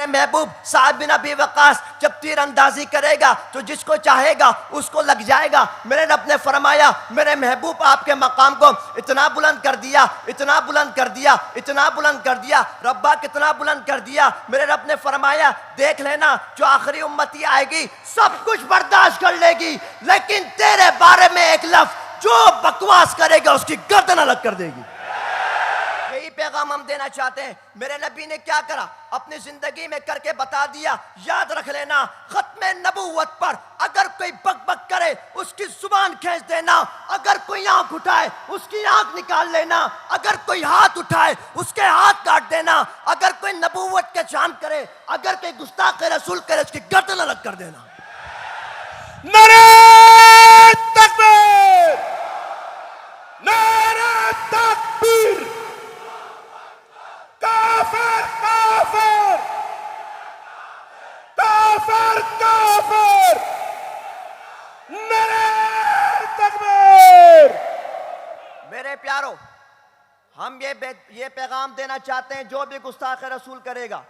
महबूब साद बिन अबी वक्कास जब तीरंदाजी करेगा तो जिसको चाहेगा उसको लग जाएगा। मेरे रब ने फरमाया मेरे महबूब आपके मकाम को इतना बुलंद कर दिया, इतना बुलंद कर दिया, इतना बुलंद कर दिया, रब्बा कितना बुलंद कर दिया। मेरे रब ने फरमाया देख लेना जो आखिरी उम्मती आएगी सब कुछ बर्दाश्त कर लेगी, लेकिन तेरे बारे में एक लफ्ज जो बकवास करेगा उसकी गर्दन अलग कर देगी। यही पैगाम हम देना चाहते हैं। मेरे नबी ने क्या करा अपनी जिंदगी में करके बता दिया। याद रख लेना खत्मे नबूवत पर अगर कोई बक बक करे उसकी जुबान खींच देना, अगर कोई आंख उठाए उसकी आंख निकाल लेना, अगर कोई हाथ उठाए उसके हाथ काट देना, अगर कोई नबूवत के चांद करे, अगर कोई गुस्ताख रसूल करे उसकी गर्दन अलग कर देना। नारे तकबीर, नारे तकबीर, काफिर काफिर, काफिर काफिर, नारे तकबीर। मेरे प्यारो हम ये पैगाम देना चाहते हैं जो भी गुस्ताख रसूल करेगा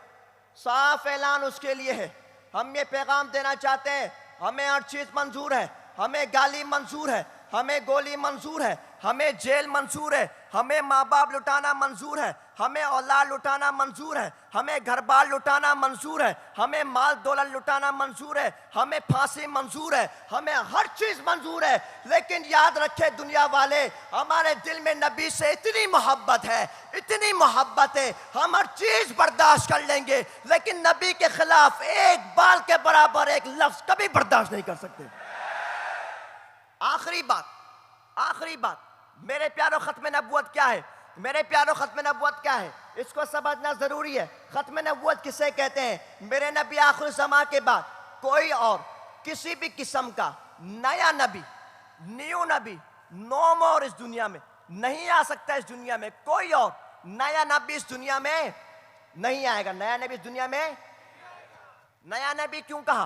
साफ ऐलान उसके लिए है। हम ये पैगाम देना चाहते हैं हमें हर चीज मंजूर है, हमें गाली मंजूर है, हमें गोली मंजूर है, हमें जेल मंजूर है, हमें माँ बाप लुटाना मंजूर है, हमें औलाद लुटाना मंजूर है, हमें घर बार लुटाना मंजूर है, हमें माल दौलत लुटाना मंजूर है, हमें फांसी मंजूर है, हमें हर चीज मंजूर है। लेकिन याद रखे दुनिया वाले हमारे दिल में नबी से इतनी मोहब्बत है, इतनी मोहब्बत है हम हर चीज बर्दाश्त कर लेंगे, लेकिन नबी के खिलाफ एक बाल के बराबर एक लफ्ज कभी बर्दाश्त नहीं कर सकते। आखिरी बात मेरे प्यारो खत्म नबूवत क्या है? मेरे प्यारो खत्म नबूवत क्या है इसको समझना जरूरी है। खत्म नबूवत किसे कहते हैं? मेरे नबी आखिर ज़मां के बाद कोई और किसी भी किस्म का नया नबी, न्यू नबी नो मोर इस दुनिया में नहीं आ सकता। इस दुनिया में कोई और नया नबी इस दुनिया में नहीं आएगा। नया नबी इस दुनिया में, नया नबी क्यों कहा?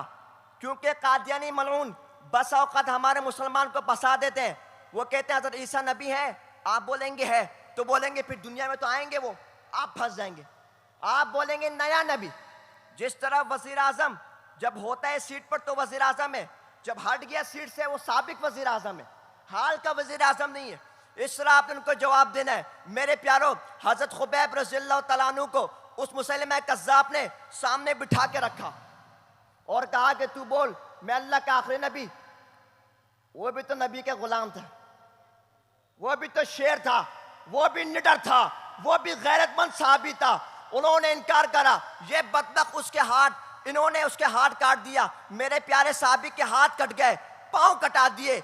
क्योंकि कादियानी मलऊन बस औकात हमारे मुसलमान को फंसा देते हैं। वो कहते हैं हज़रत ईसा नबी है, आप बोलेंगे है तो बोलेंगे फिर दुनिया में तो आएंगे वो, आप फंस जाएंगे। आप बोलेंगे नया नबी, जिस तरह वजीर आजम जब होता है सीट पर तो वजीर आजम है, जब हट गया सीट से वो साबिक वजीर आजम है, हाल का वजीर आजम नहीं है। इस तरह आपने उनको जवाब देना है। मेरे प्यारो हजरत खुबैब रज़ियल्लाहु तआला अन्हु को उस मुसैलिमा कज़्ज़ाब ने सामने बिठा के रखा और कहा कि तू बोल मैं अल्लाह का आखिरी नबी। वो भी तो नबी के गुलाम था, वो भी तो शेर था, वो भी निडर था, वो भी गैरतमंद साहबी था। उन्होंने इनकार करा, ये बदबख्त उसके हाथ, इन्होंने उसके हाथ काट दिया। मेरे प्यारे साहबी के हाथ कट गए, पांव कटा दिए,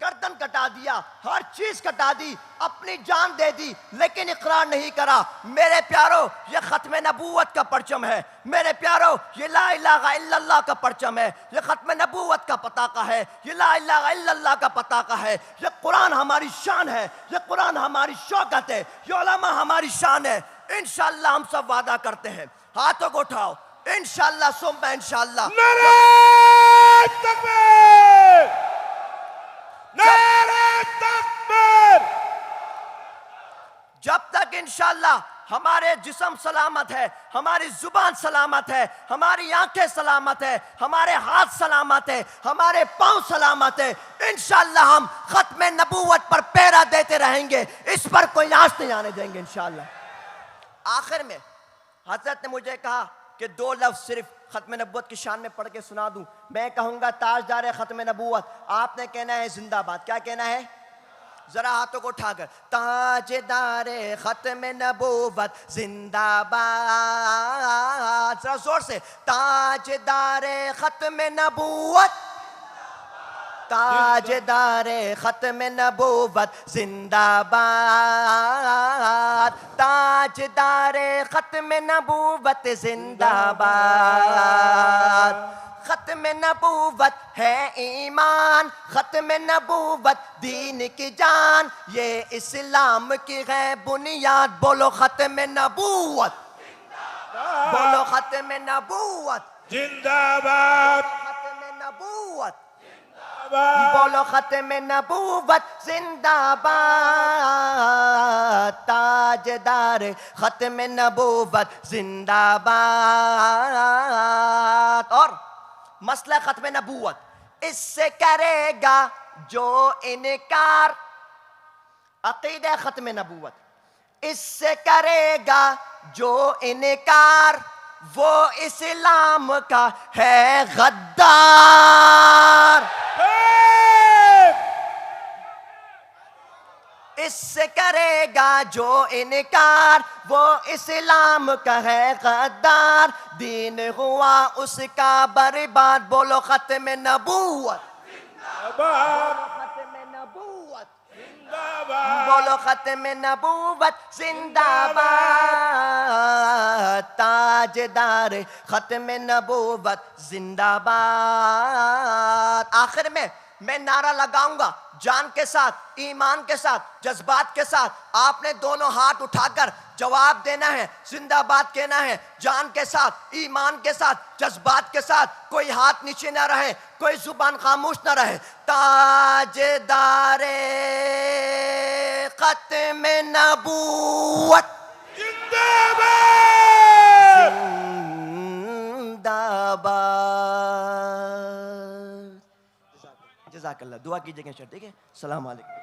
गर्दन कटा दिया, हर चीज कटा दी, अपनी जान दे दी, लेकिन इकरार नहीं करा। मेरे प्यारो ये खत्म नबूवत का परचम है। मेरे प्यारो ये ला इलाहा इल्लल्लाह का परचम है, ये खत्म नबूवत का पताका है, ये ला इलाहा इल्लल्लाह का पताका है। ये कुरान हमारी शान है, ये कुरान हमारी शौकत है, ये उलमा हमारी शान है। इंशाअल्लाह हम सब वादा करते हैं, हाथों को उठाओ, इंशाअल्लाह सुम्मा इंशाअल्लाह। नारे तकबीर, नारे तकबीर। जब तक इंशाअल्लाह हमारे जिस्म सलामत है, हमारी जुबान सलामत है, हमारी आंखें सलामत है, हमारे हाथ सलामत है, हमारे पांव सलामत है, इंशाअल्लाह हम खत्म नबूवत पर पहरा देते रहेंगे। इस पर कोई आंच नहीं आने देंगे इंशाअल्लाह। आखिर में हजरत ने मुझे कहा कि दो लफ्ज सिर्फ खत्म नबूवत की शान में पढ़ के सुना दूं। मैं कहूंगा ताजदार खत्म नबूवत, आपने कहना है जिंदाबाद। क्या कहना है? जरा हाथों को उठाकर, ताजदार खत्म नबूवत जिंदाबाद। जरा जोर से, ताजदार खत्म नबूवत, ताजदार खत्म नबूवत जिंदाबाद, ताजदार खत्म नबूवत जिंदाबाद। खत्म नबूवत है ईमान, खत्म नबूवत दीन की जान, ये इस्लाम की है बुनियाद। बोलो खत्म नबूवत, बोलो खत्म नबूवत जिंदाबाद, खत्म नबूवत, बोलो खत्म नबूवत जिंदाबाद। ताजदार खत्म नबूवत जिंदाबाद, मसला खत्म नबूवत, इससे करेगा जो इनकार, अकीदा खत्म नबूवत, इससे करेगा जो इनकार, वो इस्लाम का है गद्दार। इससे करेगा जो इनकार, वो इस्लाम का है गद्दार। दीन हुआ उसका बर्बाद, बोलो खत्म नबूवत, खत्म नबूवत, बोलो खत्म नबूवत जिंदाबाद। ताजदार खत्म नबूवत जिंदाबाद। आखिर में मैं नारा लगाऊंगा जान के साथ, ईमान के साथ, जज्बात के साथ। आपने दोनों हाथ उठाकर जवाब देना है, जिंदाबाद कहना है, जान के साथ, ईमान के साथ, जज्बात के साथ। कोई हाथ नीचे ना रहे, कोई जुबान खामोश ना रहे। ताजदारे खत्म नबूवत जिंदाबाद। जिंदाबाद। जज़ाकल्लाह। दुआ कीजिएगा, ठीक है। सलाम अलैकुम।